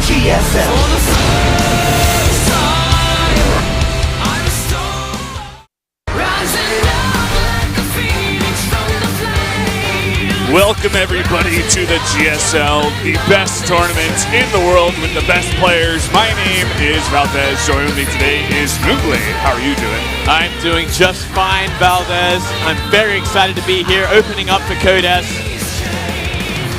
GSL. Welcome everybody to the GSL, the best tournament in the world with the best players. My name is Valdez. Joining me today is Moogle. How are you doing? I'm doing just fine, Valdez. I'm very excited to be here, opening up for Codes.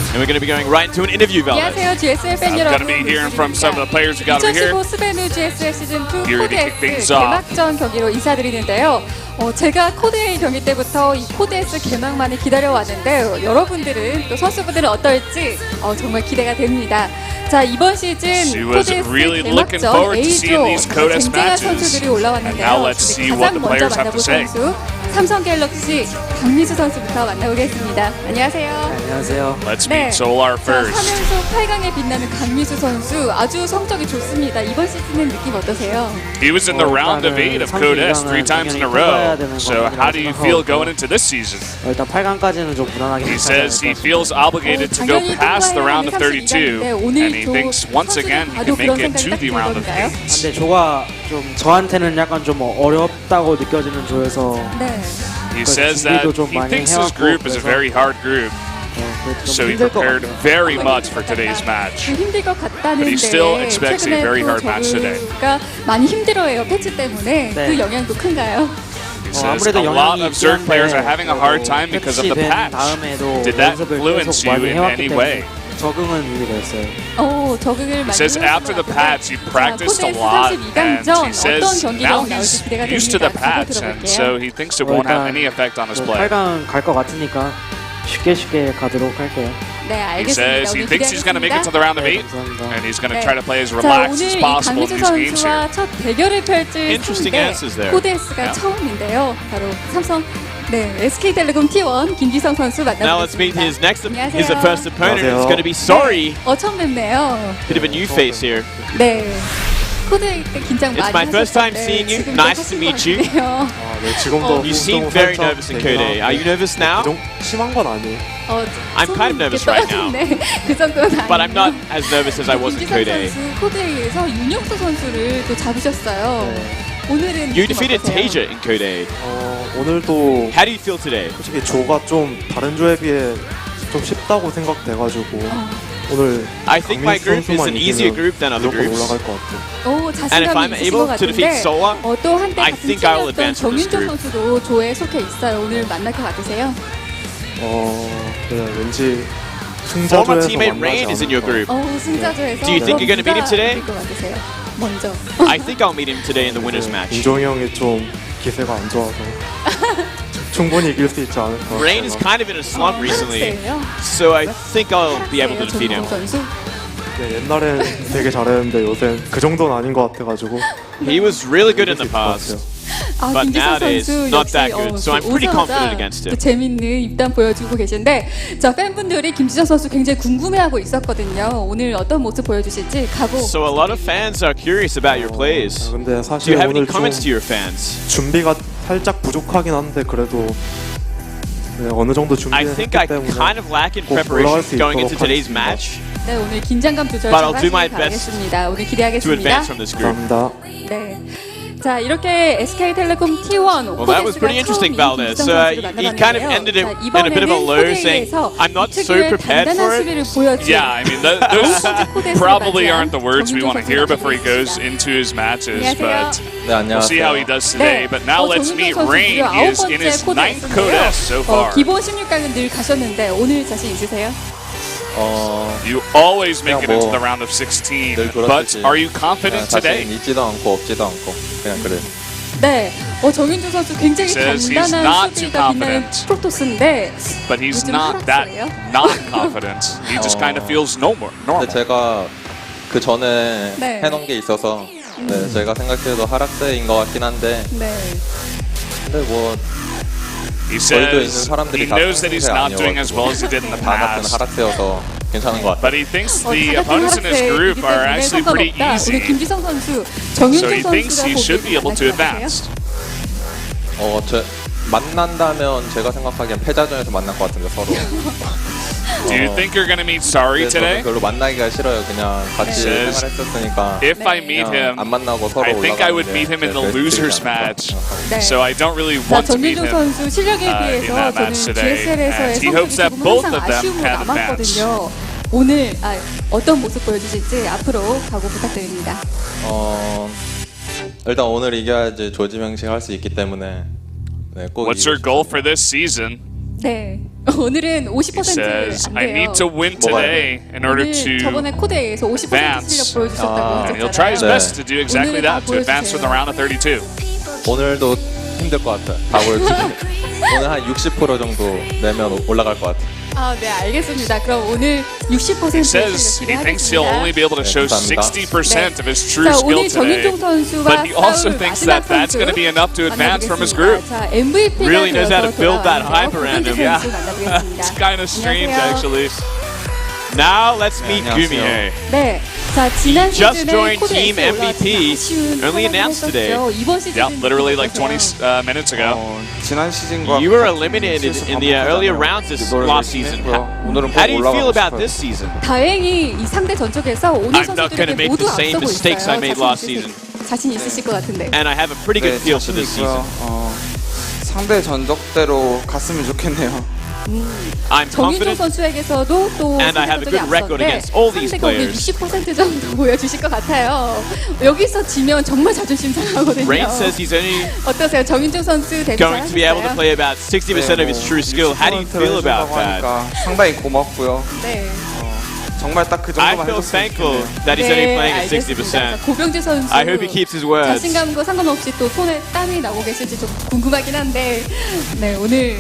And we're going to be going right into an interview, Valdez. 안녕하세요, GSL 팬 I'm 여러분. going to be hearing from some of the players we got over here. 2015 스베누 GSL 시즌2 Here to kick 코드S things off. 개막전 경기로 인사드리는데요. 제가 코드A 경기 때부터 이 코드S 개막만을 기다려왔는데 여러분들은 또 선수분들은 어떨지 정말 기대가 됩니다. 자, 이번 시즌 코드S 개막전 A조 쟁쟁한 선수들이 올라왔는데요. 가장 먼저 만나볼 선수 삼성 갤럭시 강민수 선수부터 만나보겠습니다. 안녕하세요. 안녕하세요. Let's meet Solar first. 3연속 8강에 빛나는 강민수 선수 아주 성적이 좋습니다. 이번 시즌은 느낌 어떠세요? He was in the round of 8 of Codes 3 times in a row. So how do you feel going into this season? 일단 8강까지는 좀 무난하게. He says he feels obligated to go past the round of 32, and he thinks once again he can make it to the round of 8. 근데 조가 좀 저한테는 약간 좀 어렵다고 느껴지는 조여서. 네. He says that he thinks his group is a very hard group, so he prepared very much for today's match. 힘들 것 같다는데 But he still expects a very hard match today. 많이 힘들어해요, 패치 때문에. 네. 그 영향도 큰가요? He says a lot of Zerg players are having a hard time because of the patch. Did that influence you in any way? 적응은 이미 됐어요. 적응을 He 많이 says after the patch he practiced a lot, and he says now he's used to the patch, and so he thinks it won't have any effect on his play. 8강 갈 것 같으니까 쉽게 가도록 할게요. 네, He 알겠습니다. says he 오늘 thinks he's going to make it to the round of 8, and he's going to try to play as 자, relaxed 오늘 as 이 possible in 강민수 these games here. 선수와 첫 대결을 펼칠 Interesting 선수인데 answers there. 코드S가 Yeah. 처음인데요. 바로 삼성 SK텔레콤 T1 김지성 선수 Now let's meet 만나보겠습니다. his next, 안녕하세요. his first opponent. It's 안녕하세요. going to be Sorry. 처음 뵙네요. Bit of a new face here. 네. 코드 때 긴장 많이 It's my first time 하셨던데 seeing you. 지금도 Nice to meet you. 하시거든요. 네, 지금도 You seem very nervous in Code. Are you nervous now? 심한 건 아니에요. I'm kind of nervous right now. 그 정도는 아니고. But I'm not as nervous as I was in 김지성 Code. 선수 코드에서 윤혁수 선수를 또 잡으셨어요. 오늘은 You 느낌 defeated 어떠세요? Tasia in Code. 오늘도 How do you feel today? 솔직히 조가 좀 다른 조에 비해 좀 쉽다고 생각돼가지고 오늘 I think my 강민수 group is 선수만 an easier 이기면 group than other 무조건 groups. 올라갈 것 같아요. And if I'm 자신감이 있으신 able 것 to defeat 같은데 Solar, 또 한때 I 같은 think I will 팀이었던 advance from this 정윤종 group. 선수도 조에 속해 있어요. 오늘 만날 것 같으세요? 네, 왠지 former 승자조에서 teammate Rain is in your group. 승자조에서 Do you think you're gonna meet him today? 것 같으세요? 먼저. I think I'll meet him today in the winners match. 인종이 형이 좀 기세가 안 좋아서 충분히 이길 수 있지 않을까. Rain is kind of in a slump recently, 하락세예요. so I think I'll be able to defeat him. 선수. 네, 옛날엔 되게 잘했는데 요새 그 정도는 아닌 것 같아가지고. He was really good in the past. But 김지성 nowadays, 선수 not 역시 that good, so I'm pretty confident 오자마자 against 또 him. 재밌는 입단 보여주고 계신데 자 팬분들이 김지성 선수 굉장히 궁금해하고 있었거든요. 오늘 어떤 모습 보여주실지 각오. So a lot of fans are curious about your plays. 근데 Do 사실 you have any 오늘 좀 comments to your fans? 준비가 살짝 부족하긴 한데 그래도 네, 어느 정도 I think I 준비했기 때문에 kind of lack in 꼭 올라갈 preparation 수 going 있도록 into today's 하겠습니다. match 네 오늘 긴장감 조절 But 잘 I'll do my 하시길 best 바라겠습니다. 오늘 to 기대하겠습니다. advance from this group. 감사합니다. 네. 자 이렇게 SK텔레콤 T1 Well, that was pretty interesting, Valdez. So he kind of ended it in a bit of a low, saying, "I'm not so prepared for it." Yeah, I mean, those probably aren't the words we want to hear before he goes into his matches, but we'll see how he does today. But now let's meet Rain. He is in his 9th Codes so far. 기본 16강은 늘 가셨는데 오늘 자신 있으세요? You always make it into the round of 16, but are you confident today? 있지도 않고 없지도 않고 그냥 그래. 네, 정윤종 선수 굉장히 Says he's 단단한 not too 수비가 빛나는 confident. 프로토스인데 But he's 요즘 not that 하락세예요? not confident. He just kind of feels normal. 근데 제가 그 전에 네. 해놓은 게 있어서 네, 제가 생각해도 하락세인 것 같긴 한데 네. 근데 뭐 He 저희도 있는 says 사람들이 he 다 knows that he's not doing as well as he did in the 다 같은 past. 하락세여서 괜찮은 것 같아요. But he thinks the 같은 opponents in his 하락세 group 이기 are 때문에 actually pretty 상관없다. 오늘 easy. 김지성 선수, So 정윤종 he thinks 선수가 he should be able to advance. 만난다면 제가 생각하기엔 패자전에서 만날 것 같은데 서로. Do you think you're going to meet Sorry today? 별로 만나기가 싫어요. 그냥 같이 Says, 생활했었으니까. If I meet him, 안 만나고 서로 I think I would 올라가는 meet him in the 게 losers 베스트이지 match. 네. So I don't really 자, want to meet 전윤종 him 선수 실력에 in 비해서 that 저는 match today. GSL에서의 And he hopes 성적이 that 조금 both 항상 of them 아쉬움으로 have a match. 남았거든요. 오늘 어떤 모습 보여주실지 앞으로 각오 부탁드립니다. 일단 오늘 이겨야지 조지명식 할 수 있기 때문에 네, 꼭 What's your goal for this season? 네, 오늘은 He 50%안 says, I 돼요. need to win today in order 오늘 저번에 to 코드에에서 50% advance. 실력 보여주셨다고 And he'll try his 하셨잖아요. best to do exactly that, to advance for the round of 32. 오늘도 힘들 것 같아. 다 보여주기. 오늘 한 60% 정도 내면 올라갈 것 같아. 네, 알겠습니다. 그럼 오늘 60% He says he thinks he'll only be able to show 60% of his true 자, skill 오늘 today. 정윤종 선수와 But he also 싸울 thinks 마지막 that that's going to be enough to advance from his group. 자, MVP가 Really knows how to build that 돌아왔는데요. hype around him. Yeah. 선수 만나보겠습니다. It's kind of strange, 안녕하세요. actually. Now let's meet 안녕하세요. GOMEXP. 네, 자 지난 just 시즌에 joined 코드에서 Team MVP, 아쉬운 only 상황을 announced today. 했었죠. 이번 시즌 Yeah, literally like 20 minutes ago. 지난 시즌과 You were eliminated in the earlier rounds this last season. 오늘은 How do you feel 올라가고 about 싶어요. this season? 다행히 이 상대 전적에서 오늘 I'm not gonna 선수들에게 make 모두 the same 앞서고 mistakes I 있어요. made last season. 자신 있으실 것 같은데. And I have a pretty good feel for this season. 상대 전적대로 갔으면 좋겠네요. I'm 정윤종 confident. 선수에게서도 또 And I have a good record against all these 상대가 오늘 players. 60% 정도 보여주실 것 같아요. 여기서 지면 정말 자존심 상하거든요. Rain says he's only 어떠세요? 정윤종 선수 대비 going to be able to 잘하셨어요? play about 60% of his true skill. How do you feel about that? 상당히 고맙고요. 네. 정말 딱 그 I 정도만 feel 해줬으면 thankful 좋겠네요. that he's only playing at 알겠습니다. 60%. 고병재 선수 I hope he keeps his words. 자신감과 상관없이 또 손에 땀이 나고 계실지 좀 궁금하긴 한데 네, 오늘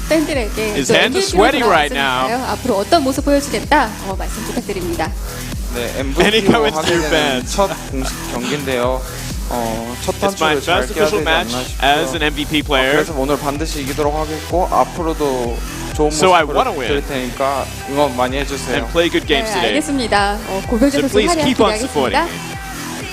팬들에게 His 또 hands are MVP로 sweaty right now. 돌아왔으니까요. 앞으로 어떤 모습 보여주겠다 말씀 부탁드립니다. 네, Any MVP로 comments to your 하게 되는 fans? 첫 공식 경기인데요. 첫 It's my 단추를 잘 first 깨야 official 되지 match 않나 as an 싶고요. MVP player. 그래서 오늘 반드시 이기도록 하겠고 앞으로도 좋은 So I 모습 wanna win. 보여드릴 테니까 응원 많이 해주세요. And play good games 네, today. 알겠습니다. 고병재 So 선수 please 활약 keep on supporting 기대하겠습니다. me.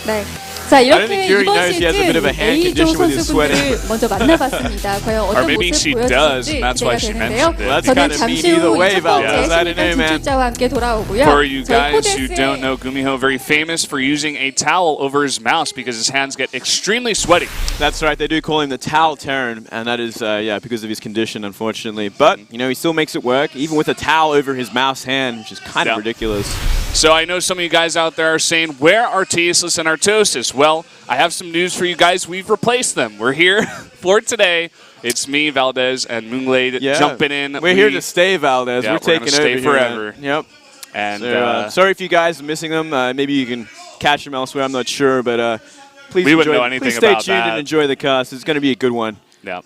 네. 자, I don't 이렇게 think Yuri 이번 knows he has a bit of a 시즌 hand A조 condition with his 선수분들을 먼저 만나봤습니다. 과연 Or 어떤 maybe 모습 she does, 보여줄지 and that's why 기대가 she 되는데요. mentioned it. Well, that's 저는 kind of 잠시 mean either 후 way, 첫 번째 Valdez. I don't know, 신입 man. 진출자와 함께 돌아오고요. For you 저희 guys who 코데스의 don't know, GOMEXP very famous for using a towel over his mouse because his hands get extremely sweaty. That's right, they do call him the Towel Terran, and that is, yeah, because of his condition, unfortunately. But, you know, he still makes it work, even with a towel over his mouse hand, which is kind of ridiculous. So I know some of you guys out there are saying, where are Tasteless and Artosis? Well, I have some news for you guys. We've replaced them. We're here for today. It's me, Valdez, and Moonglade jumping in. We're here to stay, Valdez. Yeah, we're taking gonna stay over forever. Here, yep. And So, sorry if you guys are missing them. Maybe you can catch them elsewhere. I'm not sure, but please We wouldn't enjoy. know anything please stay about tuned that. and enjoy the cast. It's going to be a good one. yeah,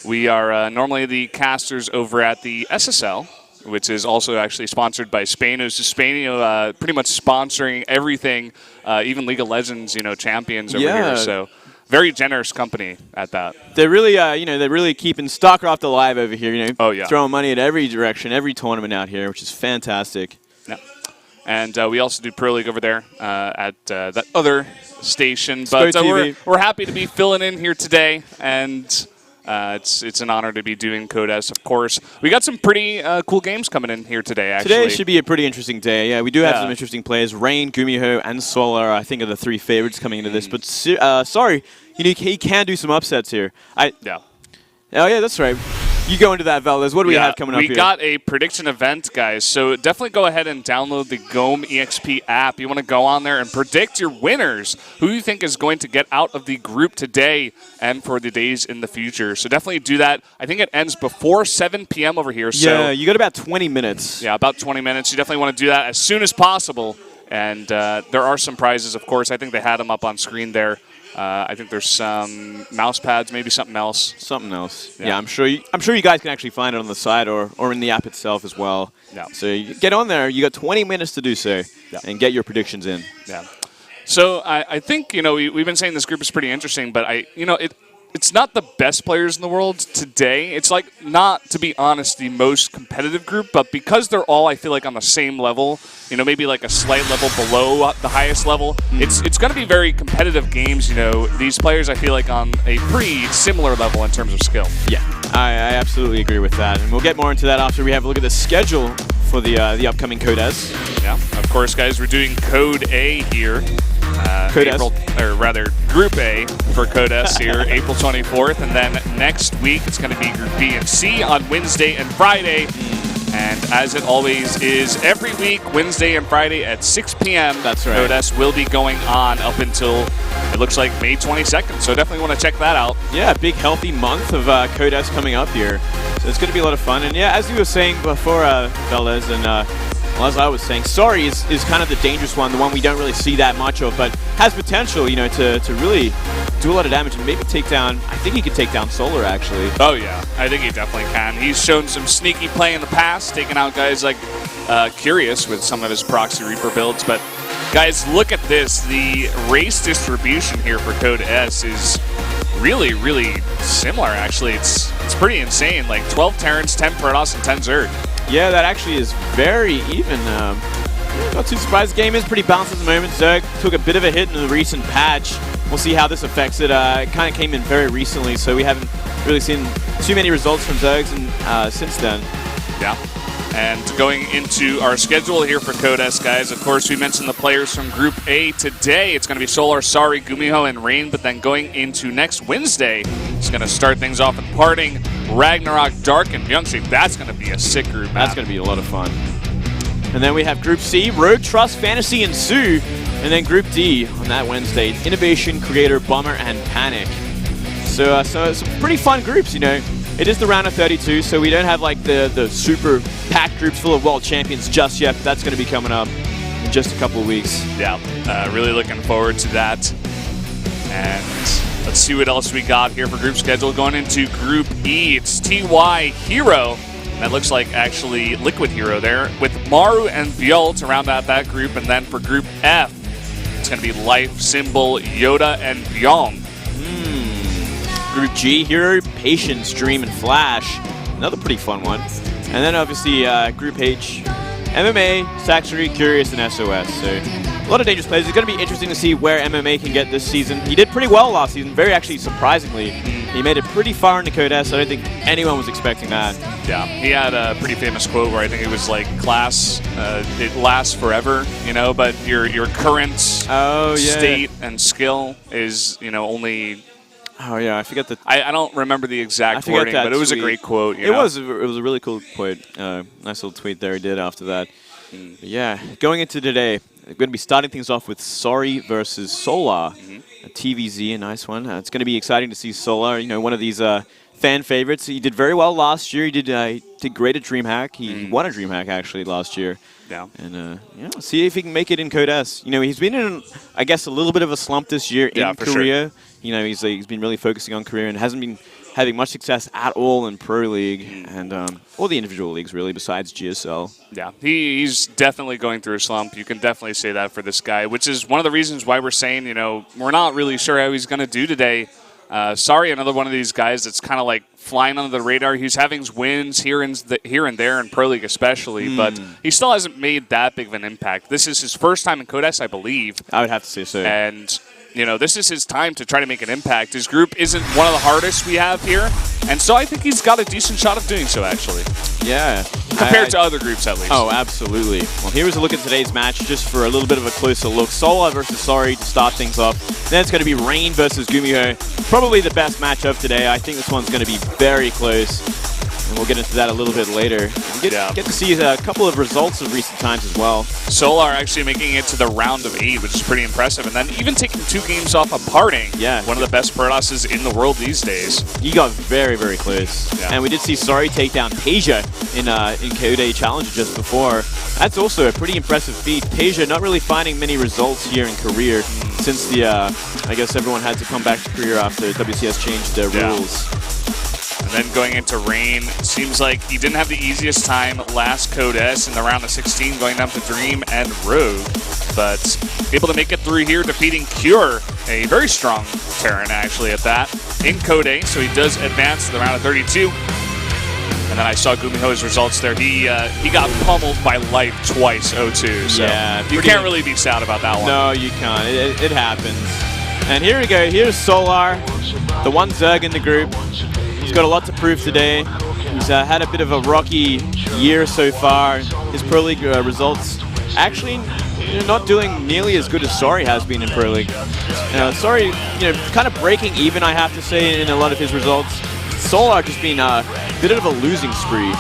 we are normally the casters over at the SSL, which is also actually sponsored by SBENU. So SBENU pretty much sponsoring everything, even League of Legends, champions over Yeah. here. So very generous company at that. They're really, they're really keeping StarCraft alive over here. Oh, yeah. Throwing money at every direction, every tournament out here, which is fantastic. Yeah. And we also do Pro League over there at that other station. But GOMTV. we're happy to be filling in here today, and it's an honor to be doing Codes, of course. We got some pretty cool games coming in here today, actually. Today should be a pretty interesting day. Yeah, we do have Yeah. some interesting players. Rain, GOMEXP, and Solar, I think, are the three favorites coming into this. But sorry, he can do some upsets here. Yeah. Oh yeah, that's right. You go into that, Valdez. What do we have coming up we here? got a prediction event, guys. So definitely go ahead and download the GOMeXP app. You want to go on there and predict your winners, who you think is going to get out of the group today and for the days in the future. So definitely do that. I think it ends before 7 p.m. over here. So Yeah, you got about 20 minutes. yeah, about 20 minutes. You definitely want to do that as soon as possible. And there are some prizes, of course. I think they had them up on screen there. I think there's some mouse pads, maybe something else. Something else. Yeah. Yeah, I'm sure you guys can actually find it on the site or in the app itself as well. Yeah. So you get on there. You got 20 minutes to do so and get your predictions in. Yeah. So I think, we've been saying this group is pretty interesting, but it's not the best players in the world today. It's like not, to be honest, the most competitive group, but because they're all, I feel like, on the same level, you know, maybe like a slight level below the highest level, it's going to be very competitive games, you know. These players, I feel like, on a pretty similar level in terms of skill. Yeah, I absolutely agree with that. And we'll get more into that after we have a look at the schedule for the upcoming Code S. Yeah, of course, guys, we're doing Code A here. Group A for Code S here, April 24th, and then next week it's going to be Group B and C on Wednesday and Friday. And as it always is, every week, Wednesday and Friday at 6 p.m. That's right. Code S will be going on up until, it looks like, May 22nd. So definitely want to check that out. Yeah, big healthy month of Code S coming up here. So it's going to be a lot of fun. And yeah, as you were saying before, Valdez, and well, as I was saying, Sorry is kind of the dangerous one, the one we don't really see that much of, but has potential, you know, to really do a lot of damage and maybe take down, I think he could take down Solar, actually. Oh, yeah. I think he definitely can. He's shown some sneaky play in the past, taking out guys like Curious with some of his Proxy Reaper builds. But, guys, look at this. The race distribution here for Code S is really, really similar, actually. It's pretty insane. Like 12 Terrans, 10 Protoss, and 10 Zerg. Yeah, that actually is very even. Not too surprised. The game is pretty balanced at the moment. Zerg took a bit of a hit in the recent patch. We'll see how this affects it. It kind of came in very recently, so we haven't really seen too many results from Zergs since then. Yeah. And going into our schedule here for Code S, guys, of course, we mentioned the players from Group A today. It's going to be Solar, Sorry, Gumiho, and Rain, but then going into next Wednesday, it's going to start things off in Parting, Ragnarok, Dark, and Byungshape. That's going to be a sick group map. That's going to be a lot of fun. And then we have Group C, Rogue, Trust, Fantasy, and Sue. And then Group D on that Wednesday, Innovation, Creator, Bomber, and Panic. So some pretty fun groups, you know. It is the round of 32, so we don't have like the super packed groups full of world champions just yet. But that's going to be coming up in just a couple of weeks. Yeah, really looking forward to that. And let's see what else we got here for group schedule. Going into Group E, it's TY Hero. That looks like actually Liquid Hero there with Maru and Bjalt around that group. And then for Group F, it's going to be Life, Symbol, Yoda, and Byong. Group G, Hero, Patience, Dream, and Flash. Another pretty fun one. And then obviously Group H, MMA, Saxory, Curious, and SOS. So a lot of dangerous players. It's going to be interesting to see where MMA can get this season. He did pretty well last season, very actually surprisingly. He made it pretty far into Code S. I don't think anyone was expecting that. Yeah, he had a pretty famous quote where I think it was like, class, it lasts forever, you know, but your current state and skill is, you know, only... Oh yeah, I forget the... I don't remember the exact wording, but it was a great quote. It was a really cool quote. Nice little tweet there he did after that. But yeah, going into today, we're going to be starting things off with Sorry versus Solar. A TVZ, a nice one. It's going to be exciting to see Solar, you know, one of these fan favorites. He did very well last year. He did great at DreamHack. He won a DreamHack actually last year. Yeah. And yeah, see if he can make it in Code S. You know, he's been in, I guess, a little bit of a slump this year in Korea. Sure. You know, he's been really focusing on career and hasn't been having much success at all in Pro League and all the individual leagues, really, besides GSL. Yeah, he's definitely going through a slump. You can definitely say that for this guy, which is one of the reasons why we're saying, you know, we're not really sure how he's going to do today. Sorry, another one of these guys that's kind of like flying under the radar. He's having wins here and there in Pro League especially, but he still hasn't made that big of an impact. This is his first time in Code S, I believe. I would have to say so. And... you know, this is his time to try to make an impact. His group isn't one of the hardest we have here, and so I think he's got a decent shot of doing so, actually. Yeah. Compared to other groups, at least. Oh, absolutely. Well, here's a look at today's match, just for a little bit of a closer look. Solar versus Sorry to start things off. Then it's going to be Rain versus Gumiho. Probably the best match of today. I think this one's going to be very close. And we'll get into that a little bit later. We get to see a couple of results of recent times as well. Solar actually making it to the round of 8, which is pretty impressive. And then even taking 2 games off of Parting. Yeah. One of the best Protosses in the world these days. He got very, very close. Yeah. And we did see Sorry take down Tasia in Code A Challenger just before. That's also a pretty impressive feat. Tasia not really finding many results here in career since the, I guess everyone had to come back to career after WCS changed their rules. And then going into Rain, seems like he didn't have the easiest time last Code S in the round of 16, going down to Dream and Rogue, but able to make it through here, defeating Cure, a very strong Terran actually at that. in Code A, so he does advance to the round of 32. And then I saw GOMeXP's results there. He got pummeled by Life twice, 0-2. So yeah, you can't really be sad about that one. No, you can't. It happens. And here we go. Here's Solar, the one Zerg in the group. He's got a lot to prove today. He's had a bit of a rocky year so far. His Pro League results actually not doing nearly as good as Sorry has been in Pro League. Sorry, kind of breaking even, I have to say, in a lot of his results. Solar just been a bit of a losing spree.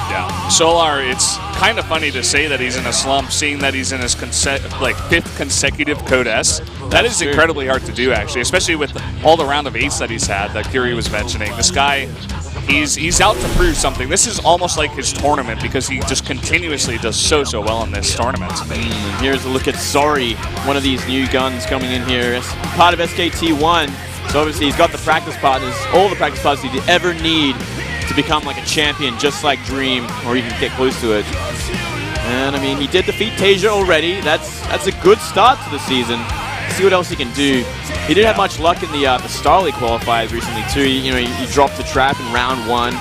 Yeah, Solar, it's kind of funny to say that he's in a slump, seeing that he's in his 5th consecutive Code S. That is incredibly hard to do, actually, especially with all the round of 8s that he's had that Curie was mentioning. This guy, he's out to prove something. This is almost like his tournament because he just continuously does so well in this tournament. Here's a look at Sorry, one of these new guns coming in here. Part of SKT1. So obviously he's got the practice partners, all the practice partners he'd ever need to become like a champion, just like Dream, or even get close to it. And I mean, he did defeat Tasia already. That's a good start to the season. See what else he can do. He didn't have much luck in the Star League qualifiers recently too. He dropped the trap in round 1.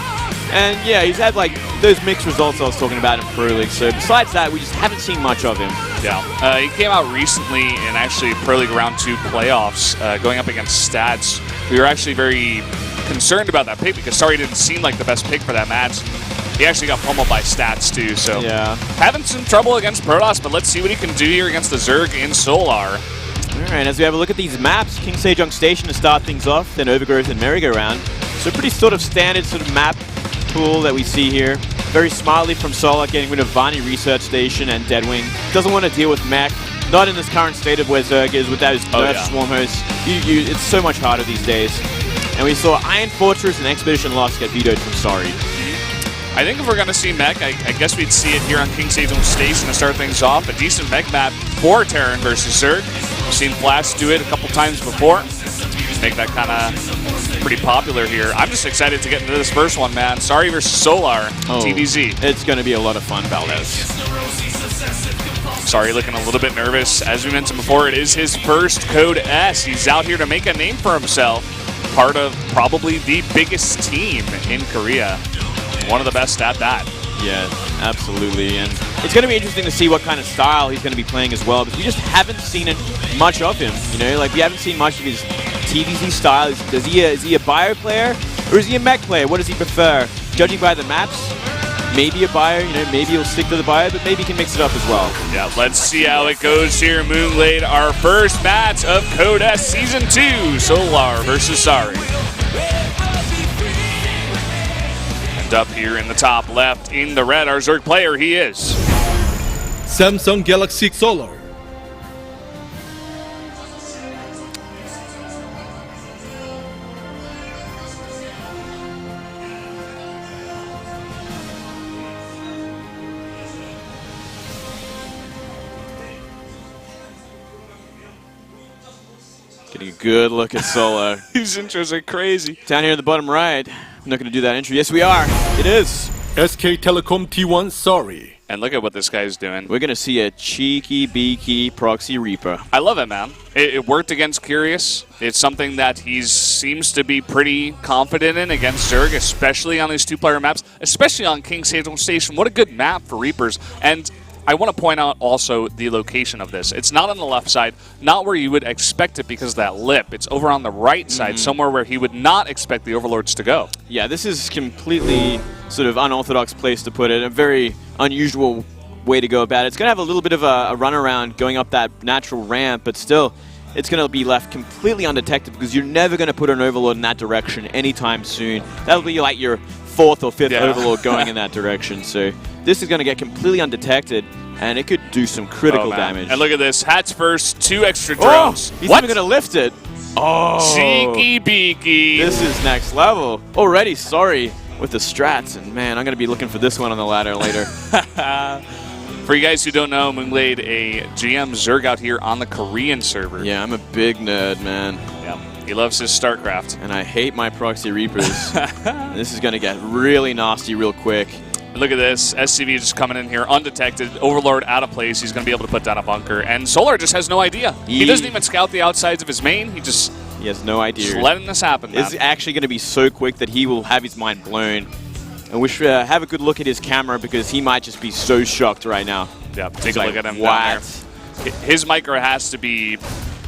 And yeah, he's had like those mixed results I was talking about in Pro League. So besides that, we just haven't seen much of him. Yeah, he came out recently in actually Pro League round 2 playoffs, going up against Stats. We were actually very concerned about that pick because Sorry didn't seem like the best pick for that match. He actually got pummeled by Stats too, so yeah, having some trouble against Protoss, but let's see what he can do here against the Zerg in Solar. Alright, as we have a look at these maps, King Sejong Station to start things off, then Overgrowth and Merry-Go-Round. So pretty sort of standard sort of map pool that we see here. Very smartly from Solar, getting rid of Vani Research Station and Deadwing. Doesn't want to deal with mech. Not in this current state of where Zerg is with those nerfed swarm hosts. It's so much harder these days. And we saw Iron Fortress and Expedition Lost get vetoed from Sorry. I think if we're going to see mech, I guess we'd see it here on King Sejong Station to start things off. A decent mech map for Terran versus Zerg. We've seen Flash do it a couple times before. Make that kind of pretty popular here. I'm just excited to get into this first one, man. Sorry versus Solar, TVZ. It's going to be a lot of fun, Valdez. Sorry, looking a little bit nervous. As we mentioned before, it is his first Code S. He's out here to make a name for himself. Part of probably the biggest team in Korea. One of the best at that. Yeah, absolutely. And it's going to be interesting to see what kind of style he's going to be playing as well, because we just haven't seen much of him. Like we haven't seen much of his TVZ style. Is he a bio player or is he a mech player? What does he prefer? Judging by the maps, maybe a bio. Maybe he'll stick to the bio, but maybe he can mix it up as well. Yeah, let's see how it goes here. Moonglade, our first match of Code S Season 2, Solar versus Sorry. Up here in the top left in the red, our Zerg player, he is Samsung Galaxy Solar. Getting a good look at Solar. These intros are crazy. Down here in the bottom right. I'm not going to do that intro. Yes, we are. It is. SK Telecom T1 Sorry. And look at what this guy's doing. We're going to see a cheeky, beaky Proxy Reaper. I love it, man. It worked against Curious. It's something that he seems to be pretty confident in against Zerg, especially on these two-player maps, especially on King Sejong Station. What a good map for Reapers. And I want to point out also the location of this. It's not on the left side, not where you would expect it because of that lip. It's over on the right side, somewhere where he would not expect the Overlords to go. Yeah, this is completely sort of unorthodox place to put it. A very unusual way to go about it. It's going to have a little bit of a runaround going up that natural ramp, but still, it's going to be left completely undetected because you're never going to put an Overlord in that direction anytime soon. That'll be like your 4th or 5th Overlord going in that direction. So this is going to get completely undetected, and it could do some critical damage. And look at this. Hats first, 2 extra drones. He's even going to lift it. Oh. Cheeky beaky. This is next level. Already, Sorry, with the strats. And man, I'm going to be looking for this one on the ladder later. For you guys who don't know, Moonglade, a GM Zerg out here on the Korean server. Yeah, I'm a big nerd, man. Yeah, he loves his StarCraft. And I hate my Proxy Reapers. This is going to get really nasty real quick. And look at this. SCV just coming in here undetected. Overlord out of place. He's going to be able to put down a bunker. And Solar just has no idea. He doesn't even scout the outsides of his main. He just He has no idea. Just letting this happen, man. It's actually going to be so quick that he will have his mind blown. And we should have a good look at his camera because he might just be so shocked right now. Yeah, take a look at him what? down there. His micro has to be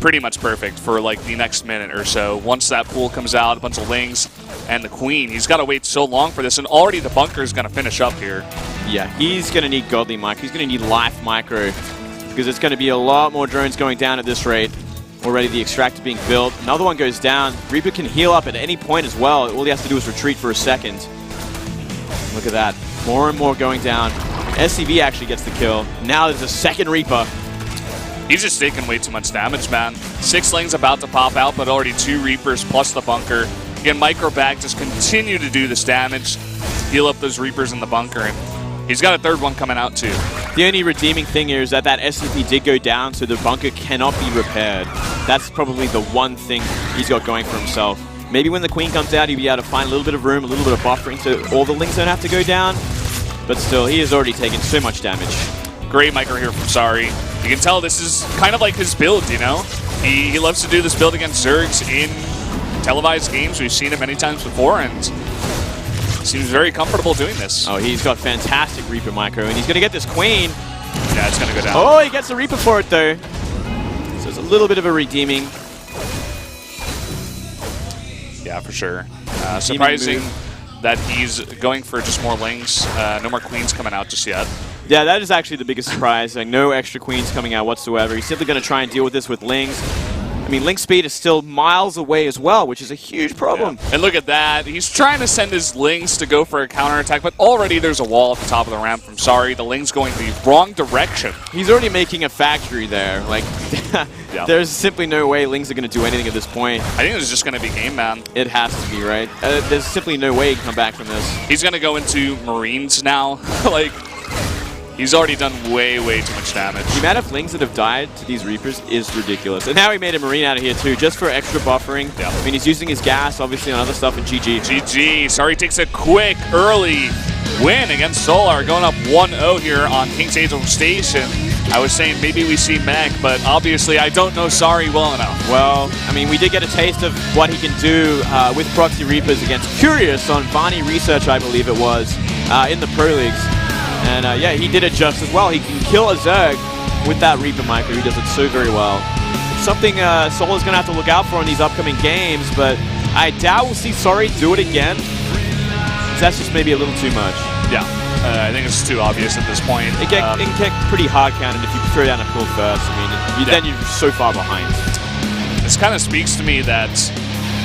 pretty much perfect for like the next minute or so. Once that pool comes out, a bunch of lings, and the queen, he's got to wait so long for this, and already the bunker is going to finish up here. Yeah, he's going to need godly micro. He's going to need life micro because it's going to be a lot more drones going down at this rate. Already the extractor being built. Another one goes down. Reaper can heal up at any point as well. All he has to do is retreat for a second. Look at that. More and more going down. SCV actually gets the kill. Now there's a second Reaper. He's just taking way too much damage, man. 6 lings about to pop out, but already 2 Reapers plus the bunker. Again, micro back just continue to do this damage. Heal up those Reapers in the bunker, and he's got a third one coming out too. The only redeeming thing here is that SCP did go down, so the bunker cannot be repaired. That's probably the one thing he's got going for himself. Maybe when the queen comes out, he'll be able to find a little bit of room, a little bit of buffering, so all the lings don't have to go down. But still, he has already taken so much damage. Great micro here from Sorry. You can tell this is kind of like his build, you know? He loves to do this build against Zergs in televised games. We've seen it many times before, and seems very comfortable doing this. Oh, he's got fantastic Reaper micro, and he's going to get this queen. Yeah, it's going to go down. Oh, he gets the Reaper for it, though. So it's a little bit of a redeeming. Yeah, for sure. Surprising that he's going for just more lings. No more queens coming out just yet. Yeah, that is actually the biggest surprise. Like, no extra queens coming out whatsoever. He's simply going to try and deal with this with lings. I mean, link speed is still miles away as well, which is a huge problem. Yeah. And look at that. He's trying to send his lings to go for a counterattack, but already there's a wall at the top of the ramp from Sorry. The ling's going the wrong direction. He's already making a factory there. Like, yeah. There's simply no way lings are going to do anything at this point. I think it's just going to be game, man. It has to be, right? There's simply no way he can come back from this. He's going to go into Marines now. Like, he's already done way, way too much damage. The amount of lings that have died to these Reapers is ridiculous. And now he made a Marine out of here too, just for extra buffering. Yeah. I mean, he's using his gas, obviously, on other stuff, and GG. GG. Sorry takes a quick, early win against Solar, going up 1-0 here on King's Angel Station. I was saying maybe we see Meg, but obviously I don't know Sorry well enough. Well, I mean, we did get a taste of what he can do with Proxy Reapers against Curious on Barney Research, I believe it was, in the Pro Leagues. And yeah, he did it just as well. He can kill a Zerg with that Reaper micro. He does it so very well. It's something Solar's going to have to look out for in these upcoming games, but I doubt we'll see Sorry do it again. That's just maybe a little too much. Yeah, I think it's too obvious at this point. It can get pretty hard counted if you throw down a pull first. I mean, then you're so far behind. This kind of speaks to me that,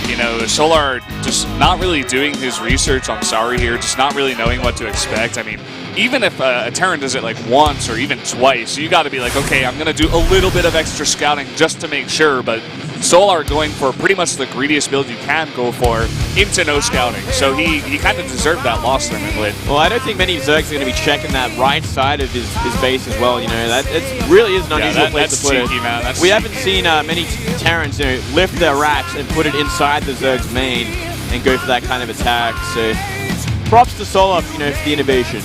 you know, Solar just not really doing his research on Sorry here, just not really knowing what to expect. I mean, even if a Terran does it like once or even twice, you got to be like, okay, I'm going to do a little bit of extra scouting just to make sure, but Solar going for pretty much the greediest build you can go for into no scouting. So he kind of deserved that loss there, Midway. Well, I don't think many Zergs are going to be checking that right side of his base as well. You know, that it really is an unusual place to put cheeky, it. Man. That's we cheeky. haven't seen many Terrans, you know, lift their racks and put it inside the Zerg's main and go for that kind of attack. So props to Solar, you know, for the innovation.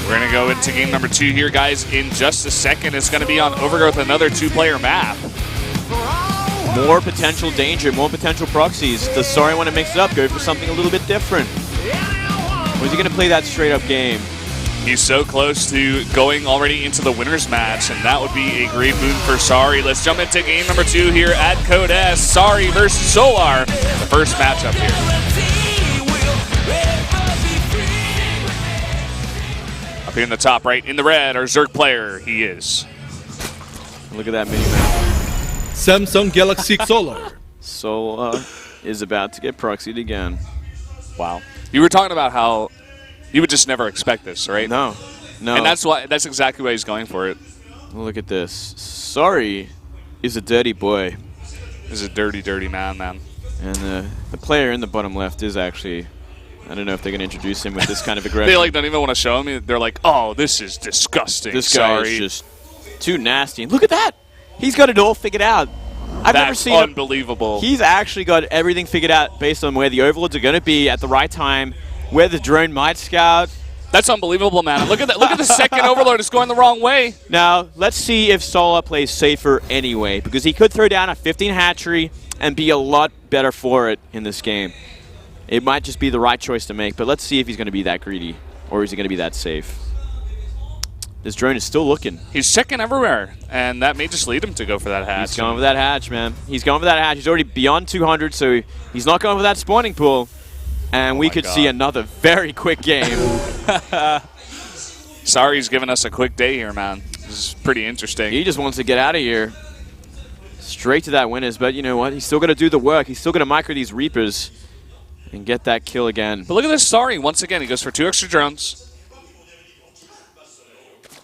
We're going to go into game number 2 here, guys, in just a second. It's going to be on Overgrowth, another 2-player map. More potential danger, more potential proxies. Does Sorry want to mix it up, go for something a little bit different? Or is he going to play that straight-up game? He's so close to going already into the winner's match, and that would be a great boon for Sorry. Let's jump into game number 2 here at Code S. Sorry versus Solar, the first matchup here. Up here in the top right, in the red, our Zerg player, he is. Look at that mini-map. Samsung Galaxy Solar. Solar is about to get proxied again. Wow. You were talking about how you would just never expect this, right? No. And that's exactly why he's going for it. Look at this. Sorry is a dirty boy. He's a dirty, dirty man. And the player in the bottom left is actually... I don't know if they're going to introduce him with this kind of aggression. They like don't even want to show him. They're like, oh, this is disgusting. This guy is just too nasty. Look at that. He's got it all figured out. I've never seen unbelievable. He's actually got everything figured out based on where the overlords are going to be at the right time, where the drone might scout. That's unbelievable, man. Look at that. Look at the second Overlord. It's going the wrong way. Now, let's see if Solar plays safer anyway, because he could throw down a 15 hatchery and be a lot better for it in this game. It might just be the right choice to make, but let's see if he's going to be that greedy, or is he going to be that safe. This drone is still looking. He's checking everywhere, and that may just lead him to go for that hatch. He's going for that hatch, man. He's going for that hatch. He's already beyond 200, so he's not going for that spawning pool. And we could see another very quick game. Sorry, he's giving us a quick day here, man. This is pretty interesting. He just wants to get out of here. Straight to that winners, but you know what? He's still got to do the work. He's still going to micro these Reapers and get that kill again. But look at this Sorry. Once again, he goes for 2 extra drones.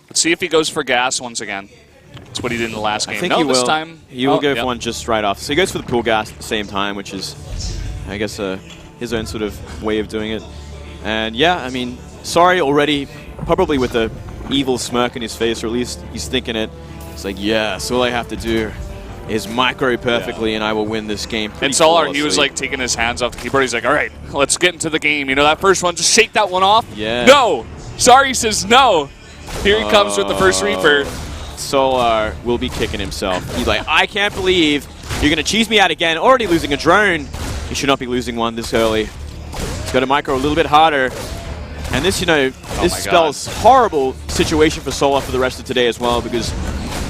Let's see if he goes for gas once again. That's what he did in the last game. I think he will. This time, he will go for one just right off. So he goes for the pool gas at the same time, which is, I guess, his own sort of way of doing it. And yeah, I mean, Sorry already, probably with a evil smirk on his face, or at least he's thinking it. It's like, yeah, so all I have to do is micro perfectly and I will win this game. And Solar, he was like taking his hands off the keyboard. He's like, all right, let's get into the game. You know, that first one, just shake that one off. Yeah. No! Sorry says no. Here he comes with the first Reaper. Solar will be kicking himself. He's like, I can't believe you're going to cheese me out again. Already losing a drone. You should not be losing one this early. He's got to micro a little bit harder. And this, you know, this spells horrible situation for Solar for the rest of today as well, because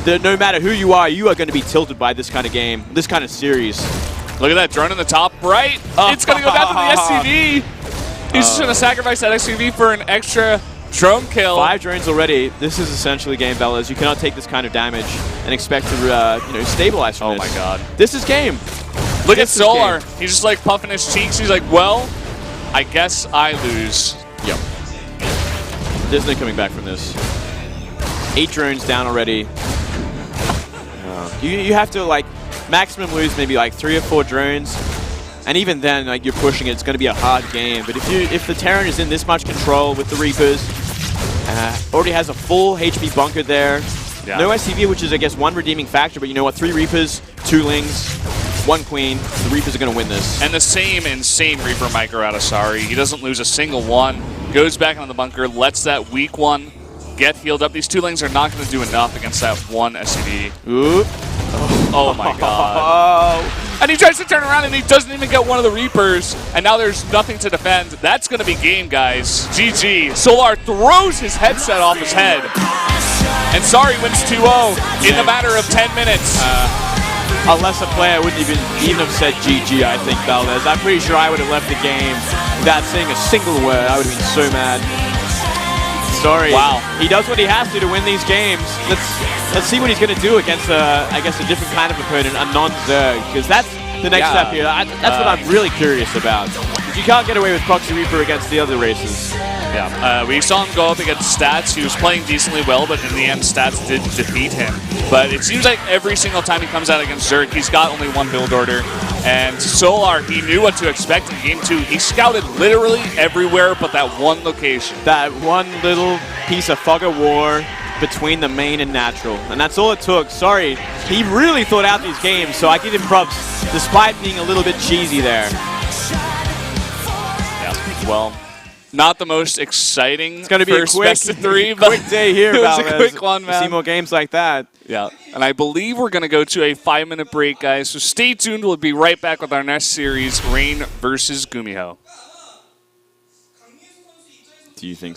no matter who you are going to be tilted by this kind of game, this kind of series. Look at that drone in the top right. It's going to go down to the SCV. He's just going to sacrifice that SCV for an extra drone kill. 5 drones already. This is essentially game, fellas. You cannot take this kind of damage and expect to, you know, stabilize from this. Oh my god. This is game. Look at Solar. He's just like puffing his cheeks. He's like, well, I guess I lose. Yep. There's no coming back from this. 8 drones down already. You have to, like, maximum lose maybe like 3 or 4 drones. And even then, like, you're pushing it. It's going to be a hard game. But if the Terran is in this much control with the Reapers, already has a full HP bunker there. Yeah. No SCV, which is, I guess, one redeeming factor. But you know what? 3 Reapers, 2 Lings, 1 Queen. The Reapers are going to win this. And the same insane Reaper micro out of Sorry. He doesn't lose a single one. Goes back on the bunker, lets that weak one get healed up. These 2 Lings are not going to do enough against that 1 SCV. Oop. Oh my god. And he tries to turn around and he doesn't even get one of the Reapers. And now there's nothing to defend. That's going to be game, guys. GG. Solar throws his headset off his head. And Sorry wins 2-0 in a matter of 10 minutes. A lesser player wouldn't even have said GG, I think, Valdez. I'm pretty sure I would have left the game without saying a single word. I would have been so mad. Sorry. Wow. He does what he has to win these games. Let's see what he's going to do against, I guess, a different kind of opponent, a non-Zerg, because that's the next step here. That's what I'm really curious about. Because you can't get away with Proxy Reaper against the other races. Yeah, we saw him go up against Stats. He was playing decently well, but in the end, Stats did defeat him. But it seems like every single time he comes out against Zerg, he's got only 1 build order. And Solar, he knew what to expect in Game 2. He scouted literally everywhere but that one location. That one little piece of fog of war between the main and natural. And that's all it took. Sorry, he really thought out these games, so I give him props, despite being a little bit cheesy there. Yeah, well, not the most exciting it's gonna be first a quick, best of 3, but quick day here. It was a quick one, man. See more games like that. Yeah, and I believe we're going to go to a 5-minute break, guys. So stay tuned. We'll be right back with our next series, Rain versus GOMeXP. Do you think so?